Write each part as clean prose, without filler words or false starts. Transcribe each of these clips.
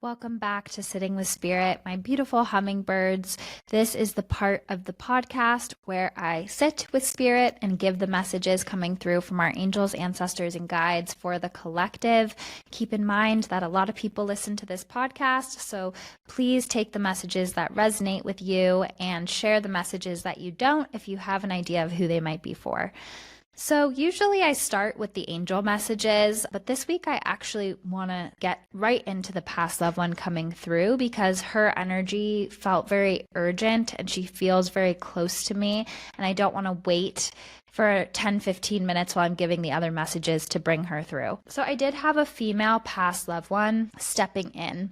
Welcome back to Sitting with Spirit, my beautiful hummingbirds. This is the part of the podcast where I sit with Spirit and give the messages coming through from our angels, ancestors, and guides for the collective. Keep in mind that a lot of people listen to this podcast, so please take the messages that resonate with you and share the messages that you don't if you have an idea of who they might be for. So usually I start with the angel messages, but this week I actually want to get right into the past loved one coming through because her energy felt very urgent and she feels very close to me, and I don't want to wait for 10-15 minutes while I'm giving the other messages to bring her through. So I did have a female past loved one stepping in,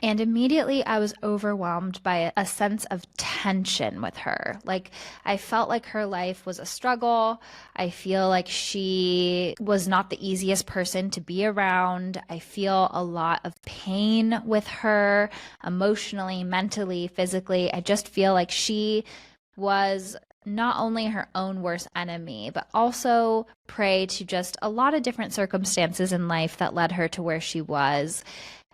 and immediately I was overwhelmed by a sense of tension with her. Like, I felt like her life was a struggle. I feel like she was not the easiest person to be around. I feel a lot of pain with her, emotionally, mentally, physically. I just feel like she was not only her own worst enemy, but also prey to just a lot of different circumstances in life that led her to where she was.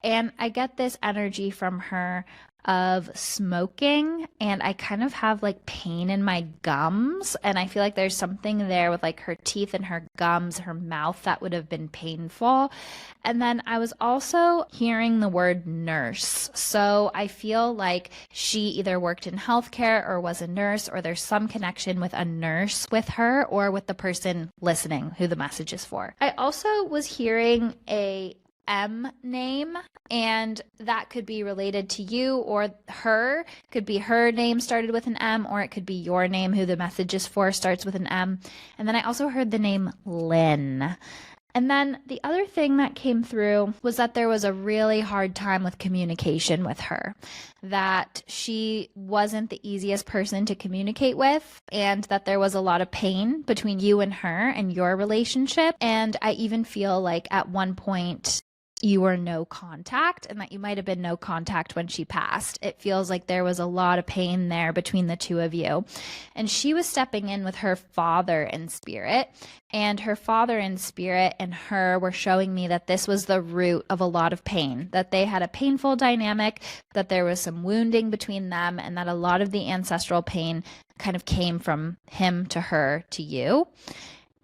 And I get this energy from her of smoking, and I kind of have like pain in my gums, and I feel like there's something there with like her teeth and her gums, her mouth, that would have been painful. And then I was also hearing the word nurse, so I feel like she either worked in healthcare or was a nurse, or there's some connection with a nurse with her or with the person listening who the message is for. I also was hearing a M name, and that could be related to you or her. Could be her name started with an M, or it could be your name who the message is for starts with an M. And then I also heard the name Lynn. And then the other thing that came through was that there was a really hard time with communication with her, that she wasn't the easiest person to communicate with, and that there was a lot of pain between you and her and your relationship. And I even feel like at one point you were no contact, and that you might have been no contact when she passed. It feels like there was a lot of pain there between the two of you. And she was stepping in with her father in spirit, and her father in spirit and her were showing me that this was the root of a lot of pain, that they had a painful dynamic, that there was some wounding between them, and that a lot of the ancestral pain kind of came from him to her to you.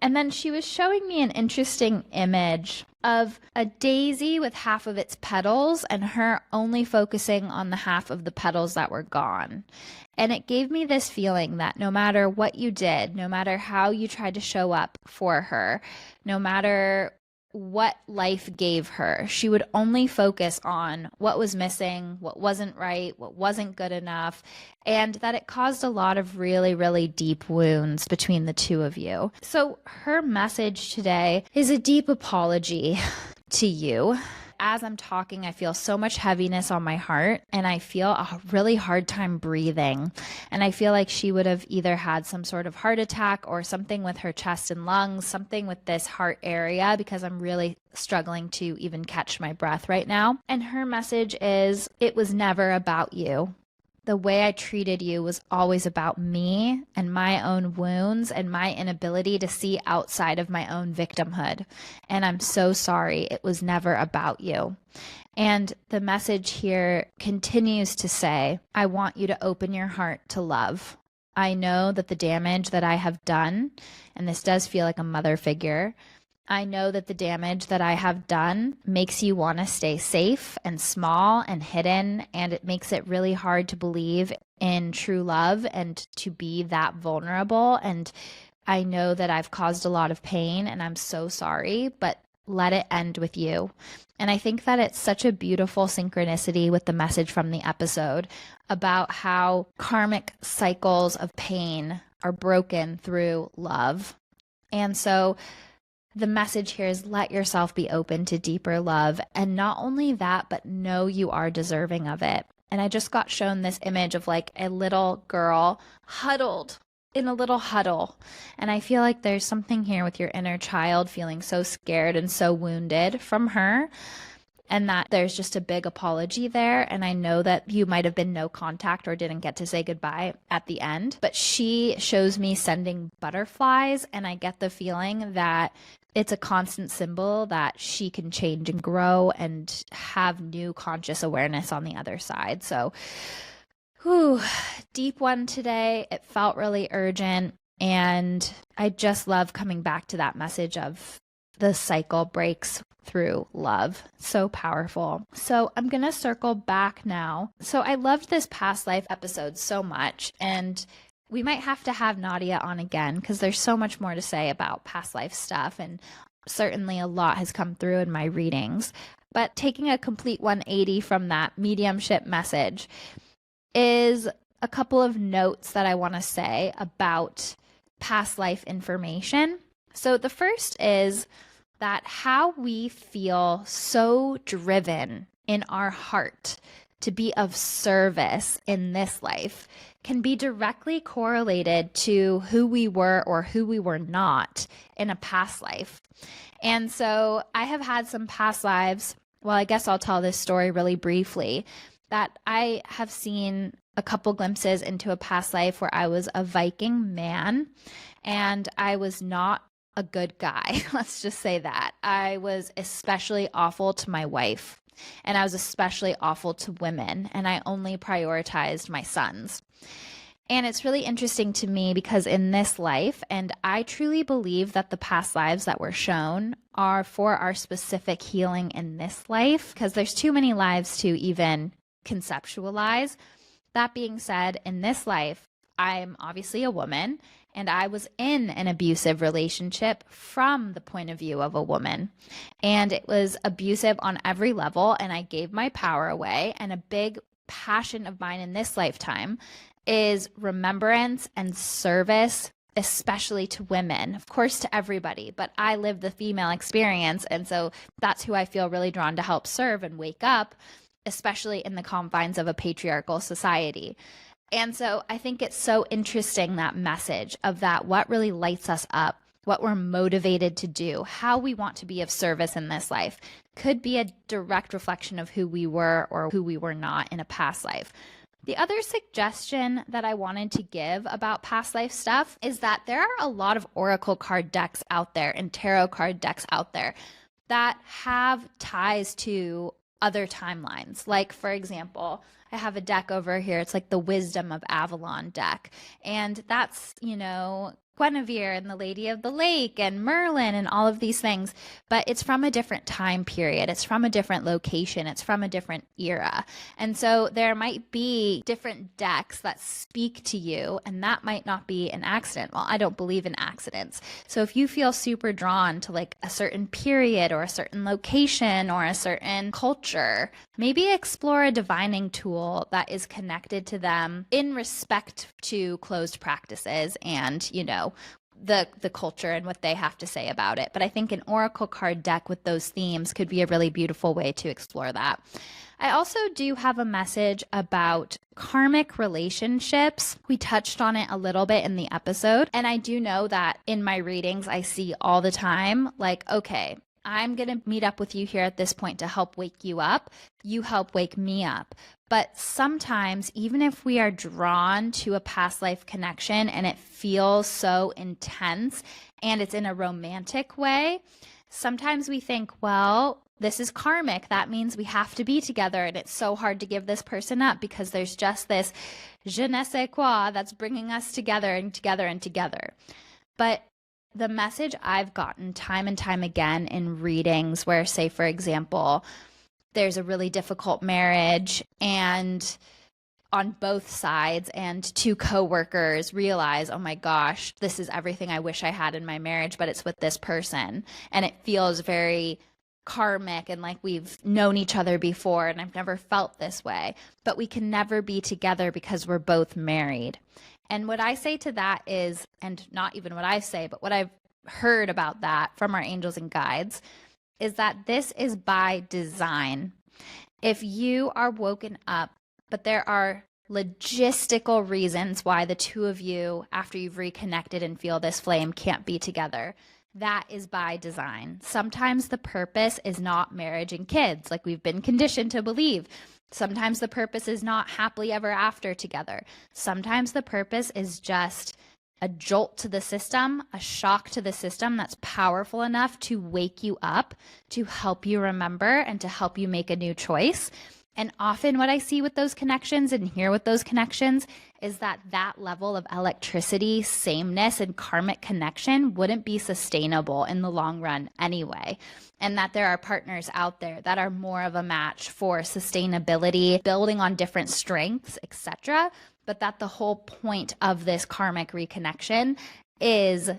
And then she was showing me an interesting image of a daisy with half of its petals and her only focusing on the half of the petals that were gone. And it gave me this feeling that no matter what you did, no matter how you tried to show up for her, no matter what life gave her, she would only focus on what was missing, what wasn't right, what wasn't good enough, and that it caused a lot of really, really deep wounds between the two of you. So her message today is a deep apology to you. As I'm talking, I feel so much heaviness on my heart, and I feel a really hard time breathing. And I feel like she would have either had some sort of heart attack or something with her chest and lungs, something with this heart area, because I'm really struggling to even catch my breath right now. And her message is, it was never about you. The way I treated you was always about me and my own wounds and my inability to see outside of my own victimhood. And I'm so sorry. It was never about you. And the message here continues to say, I want you to open your heart to love. I know that the damage that I have done, and this does feel like a mother figure, I know that the damage that I have done makes you want to stay safe and small and hidden, and it makes it really hard to believe in true love and to be that vulnerable. And I know that I've caused a lot of pain, and I'm so sorry, but let it end with you. And I think that it's such a beautiful synchronicity with the message from the episode about how karmic cycles of pain are broken through love. And so the message here is, let yourself be open to deeper love. And not only that, but know you are deserving of it. And I just got shown this image of like a little girl huddled in a little huddle. And I feel like there's something here with your inner child feeling so scared and so wounded from her. and that there's just a big apology there. And I know that you might have been no contact or didn't get to say goodbye at the end, but she shows me sending butterflies, and I get the feeling that it's a constant symbol that she can change and grow and have new conscious awareness on the other side. So, whew, deep one today. It felt really urgent. And I just love coming back to that message of the cycle breaks through love. So powerful. So I'm going to circle back now. So I loved this past life episode so much, and we might have to have Nadia on again because there's so much more to say about past life stuff, and certainly a lot has come through in my readings. But taking a complete 180 from that mediumship message is a couple of notes that I want to say about past life information. So the first is that how we feel so driven in our heart to be of service in this life can be directly correlated to who we were or who we were not in a past life. And so I have had some past lives. Well, I guess I'll tell this story really briefly, that I have seen a couple glimpses into a past life where I was a Viking man and I was not a good guy. Let's just say that. I was especially awful to my wife, and I was especially awful to women, and I only prioritized my sons. And it's really interesting to me because in this life, and I truly believe that the past lives that were shown are for our specific healing in this life, because there's too many lives to even conceptualize. That being said, in this life, I'm obviously a woman, and I was in an abusive relationship from the point of view of a woman. And it was abusive on every level, and I gave my power away. And a big passion of mine in this lifetime is remembrance and service, especially to women, of course to everybody, but I live the female experience. And so that's who I feel really drawn to help serve and wake up, especially in the confines of a patriarchal society. And so I think it's so interesting, that message of that, what really lights us up, what we're motivated to do, how we want to be of service in this life could be a direct reflection of who we were or who we were not in a past life. The other suggestion that I wanted to give about past life stuff is that there are a lot of oracle card decks out there and tarot card decks out there that have ties to other timelines. Like, for example, I have a deck over here. It's like the Wisdom of Avalon deck. And that's, Guinevere and the Lady of the Lake and Merlin and all of these things, but it's from a different time period. It's from a different location. It's from a different era. And so there might be different decks that speak to you, and that might not be an accident. Well, I don't believe in accidents. So if you feel super drawn to like a certain period or a certain location or a certain culture, maybe explore a divining tool that is connected to them in respect to closed practices and, the culture and what they have to say about it. But I think an oracle card deck with those themes could be a really beautiful way to explore that. I also do have a message about karmic relationships. We touched on it a little bit in the episode. And I do know that in my readings, I see all the time, like, okay, I'm going to meet up with you here at this point to help wake you up. You help wake me up. But sometimes, even if we are drawn to a past life connection and it feels so intense and it's in a romantic way, sometimes we think, well, this is karmic. That means we have to be together. And it's so hard to give this person up because there's just this je ne sais quoi that's bringing us together and together and together. But the message I've gotten time and time again in readings where, say, for example, there's a really difficult marriage and on both sides, and two coworkers realize, oh my gosh, this is everything I wish I had in my marriage, but it's with this person. And it feels very karmic and like we've known each other before and I've never felt this way, but we can never be together because we're both married. And what I say to that is, and not even what I say, but what I've heard about that from our angels and guides, is that this is by design. If you are woken up, but there are logistical reasons why the two of you, after you've reconnected and feel this flame, can't be together, that is by design. Sometimes the purpose is not marriage and kids, like we've been conditioned to believe. Sometimes the purpose is not happily ever after together. Sometimes the purpose is just a jolt to the system, a shock to the system that's powerful enough to wake you up, to help you remember, and to help you make a new choice. And often what I see with those connections and hear with those connections is that that level of electricity, sameness, and karmic connection wouldn't be sustainable in the long run anyway. And that there are partners out there that are more of a match for sustainability, building on different strengths, etc. But that the whole point of this karmic reconnection is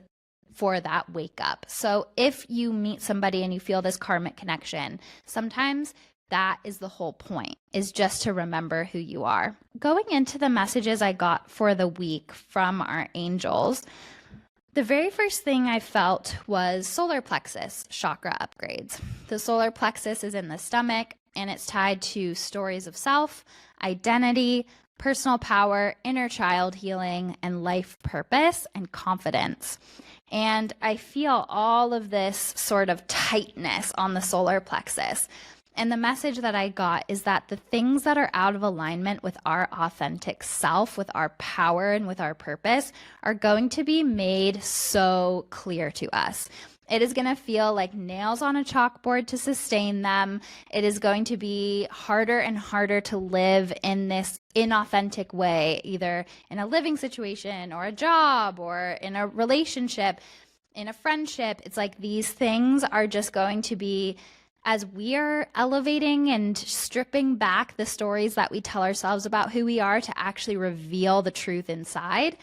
for that wake up. So if you meet somebody and you feel this karmic connection, sometimes that is the whole point, is just to remember who you are. Going into the messages I got for the week from our angels, the very first thing I felt was solar plexus chakra upgrades. The solar plexus is in the stomach, and it's tied to stories of self, identity, personal power, inner child healing, and life purpose and confidence. And I feel all of this sort of tightness on the solar plexus. And the message that I got is that the things that are out of alignment with our authentic self, with our power, and with our purpose are going to be made so clear to us. It is going to feel like nails on a chalkboard to sustain them. It is going to be harder and harder to live in this inauthentic way, either in a living situation or a job or in a relationship, in a friendship. It's like these things are just going to be, as we are elevating and stripping back the stories that we tell ourselves about who we are to actually reveal the truth inside,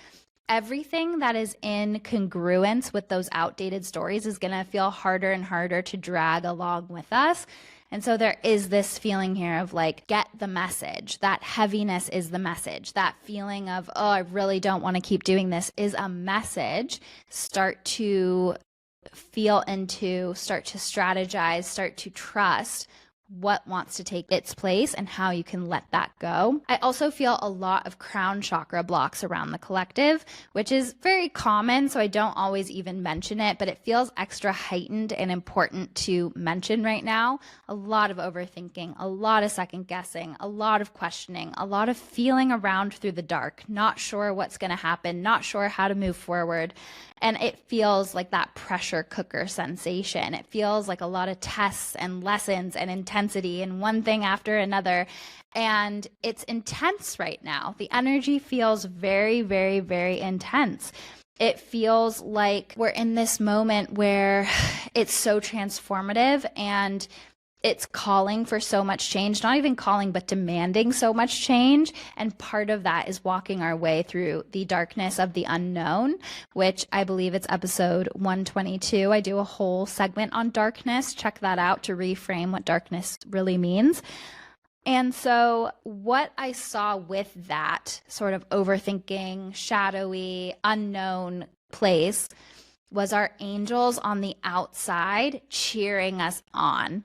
everything that is in congruence with those outdated stories is going to feel harder and harder to drag along with us. And so there is this feeling here of like, get the message. That heaviness is the message. That feeling of, oh, I really don't want to keep doing this is a message. Start to feel into, start to strategize, start to trust what wants to take its place and how you can let that go. I also feel a lot of crown chakra blocks around the collective, which is very common, so I don't always even mention it, but it feels extra heightened and important to mention right now. A lot of overthinking, a lot of second guessing, a lot of questioning, a lot of feeling around through the dark, not sure what's going to happen, not sure how to move forward. And it feels like that pressure cooker sensation. It feels like a lot of tests and lessons and intensity and one thing after another. And it's intense right now. The energy feels very, very, very intense. It feels like we're in this moment where it's so transformative and it's calling for so much change, not even calling, but demanding so much change. And part of that is walking our way through the darkness of the unknown, which I believe it's episode 122. I do a whole segment on darkness. Check that out to reframe what darkness really means. And so what I saw with that sort of overthinking, shadowy, unknown place was our angels on the outside cheering us on.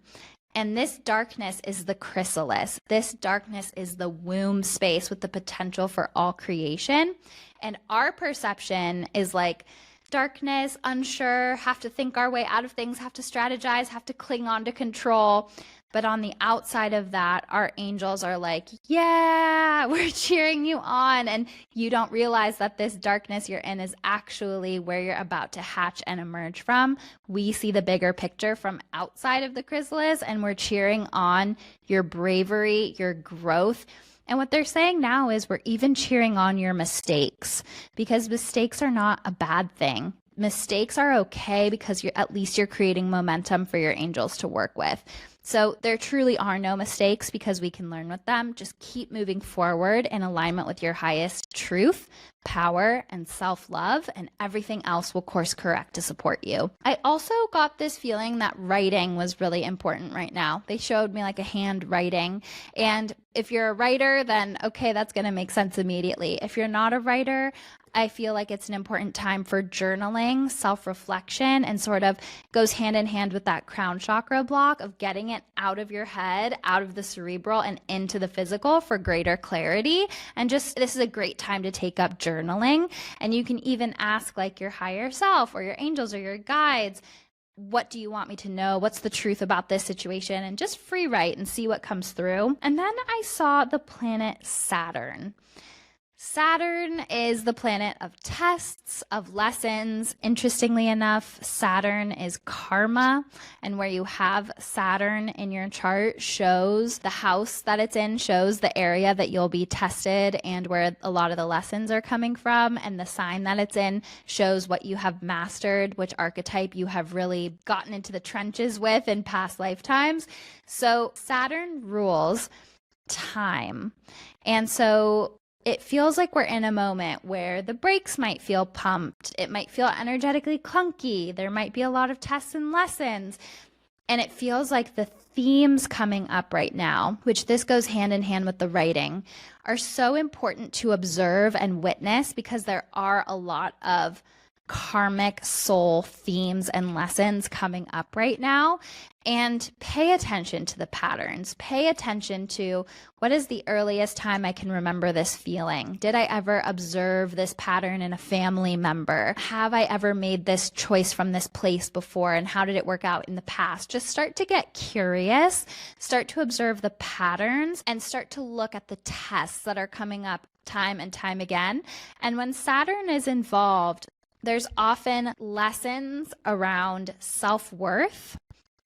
And this darkness is the chrysalis. This darkness is the womb space with the potential for all creation. And our perception is like darkness, unsure, have to think our way out of things, have to strategize, have to cling on to control. But on the outside of that, our angels are like, yeah, we're cheering you on. And you don't realize that this darkness you're in is actually where you're about to hatch and emerge from. We see the bigger picture from outside of the chrysalis, and we're cheering on your bravery, your growth. And what they're saying now is we're even cheering on your mistakes, because mistakes are not a bad thing. Mistakes are okay because at least you're creating momentum for your angels to work with. So there truly are no mistakes because we can learn with them. Just keep moving forward in alignment with your highest truth, power, and self-love, and everything else will course correct to support you. I also got this feeling that writing was really important right now. They showed me like a hand writing, and if you're a writer, then okay, that's going to make sense immediately. If you're not a writer, I feel like it's an important time for journaling, self-reflection, and sort of goes hand in hand with that crown chakra block of getting it out of your head, out of the cerebral, and into the physical for greater clarity. And just, this is a great time to take up journaling. And you can even ask like your higher self or your angels or your guides, what do you want me to know? What's the truth about this situation? And just free write and see what comes through. And then I saw the planet Saturn. Saturn is the planet of tests, of lessons. Interestingly enough, Saturn is karma, and where you have Saturn in your chart shows the house that it's in, shows the area that you'll be tested and where a lot of the lessons are coming from, and the sign that it's in shows what you have mastered, which archetype you have really gotten into the trenches with in past lifetimes. So Saturn rules time. And so it feels like we're in a moment where the brakes might feel pumped. It might feel energetically clunky. There might be a lot of tests and lessons. And it feels like the themes coming up right now, which this goes hand in hand with the writing, are so important to observe and witness because there are a lot of karmic soul themes and lessons coming up right now. And pay attention to the patterns. Pay attention to what is the earliest time I can remember this feeling? Did I ever observe this pattern in a family member? Have I ever made this choice from this place before? And how did it work out in the past? Just start to get curious, start to observe the patterns, and start to look at the tests that are coming up time and time again. And when Saturn is involved, there's often lessons around self-worth,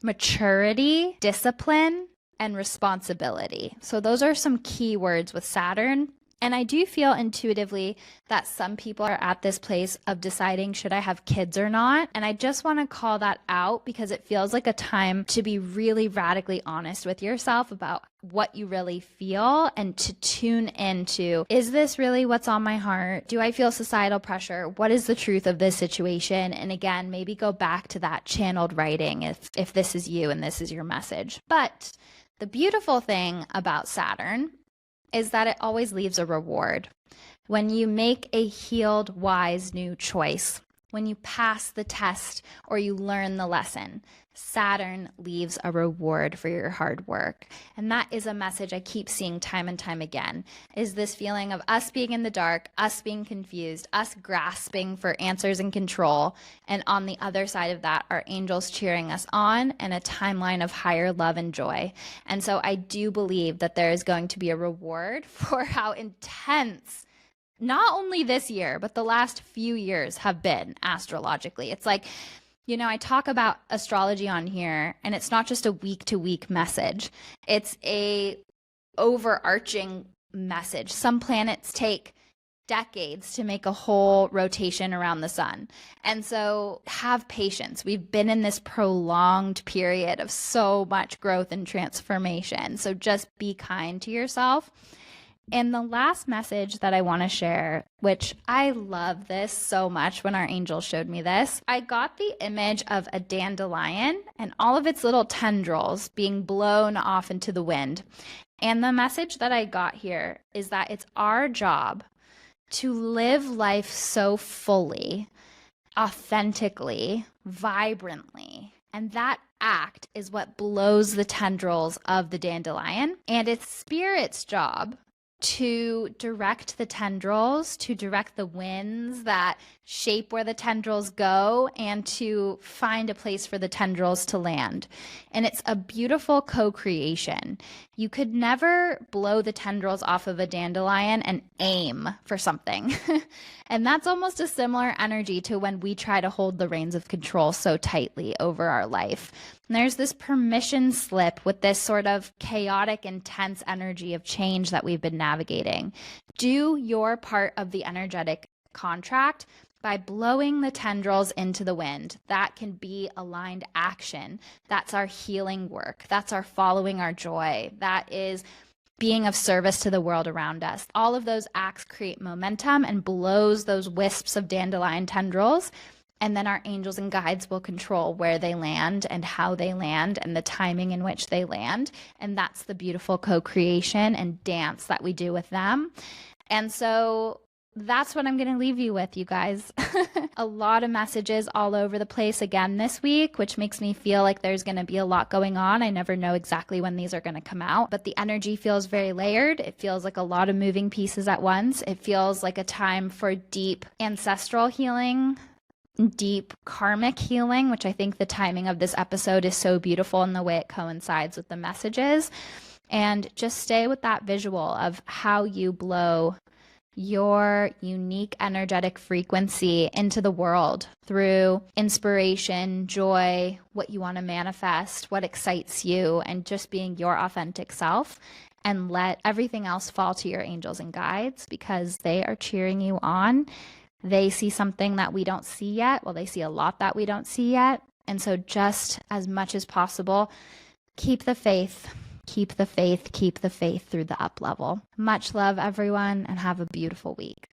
maturity, discipline, and responsibility. So those are some key words with Saturn. And I do feel intuitively that some people are at this place of deciding, should I have kids or not? And I just want to call that out because it feels like a time to be really radically honest with yourself about what you really feel and to tune into, is this really what's on my heart? Do I feel societal pressure? What is the truth of this situation? And again, maybe go back to that channeled writing if this is you and this is your message. But the beautiful thing about Saturn is that it always leaves a reward. When you make a healed, wise new choice, when you pass the test or you learn the lesson, Saturn leaves a reward for your hard work. And that is a message I keep seeing time and time again, is this feeling of us being in the dark, us being confused, us grasping for answers and control. And on the other side of that, our angels cheering us on and a timeline of higher love and joy. And so I do believe that there is going to be a reward for how intense not only this year, but the last few years have been astrologically. It's like, you know, I talk about astrology on here, and it's not just a week-to-week message. It's a overarching message. Some planets take decades to make a whole rotation around the sun. And so have patience. We've been in this prolonged period of so much growth and transformation. So just be kind to yourself. And the last message that I want to share, which I love this so much when our angels showed me this, I got the image of a dandelion and all of its little tendrils being blown off into the wind. And the message that I got here is that it's our job to live life so fully, authentically, vibrantly. And that act is what blows the tendrils of the dandelion. And it's spirit's job to direct the tendrils, to direct the winds that shape where the tendrils go, and to find a place for the tendrils to land. And it's a beautiful co-creation. You could never blow the tendrils off of a dandelion and aim for something. And that's almost a similar energy to when we try to hold the reins of control so tightly over our life. And there's this permission slip with this sort of chaotic, intense energy of change that we've been navigating. Do your part of the energetic contract by blowing the tendrils into the wind. That can be aligned action. That's our healing work. That's our following our joy. That is being of service to the world around us. All of those acts create momentum and blows those wisps of dandelion tendrils. And then our angels and guides will control where they land and how they land and the timing in which they land. And that's the beautiful co-creation and dance that we do with them. And so That's what I'm going to leave you with, you guys. A lot of messages all over the place again this week, which makes me feel like there's going to be a lot going on. I never know exactly when these are going to come out, but the energy feels very layered. It feels like a lot of moving pieces at once. It feels like a time for deep ancestral healing, deep karmic healing, which I think the timing of this episode is so beautiful in the way it coincides with the messages. And just stay with that visual of how you blow your unique energetic frequency into the world through inspiration, joy, what you want to manifest, what excites you, and just being your authentic self. And let everything else fall to your angels and guides, because they are cheering you on. They see something that we don't see yet. Well, they see a lot that we don't see yet. And so just as much as possible, keep the faith. Keep the faith, keep the faith through the up level. Much love, everyone, and have a beautiful week.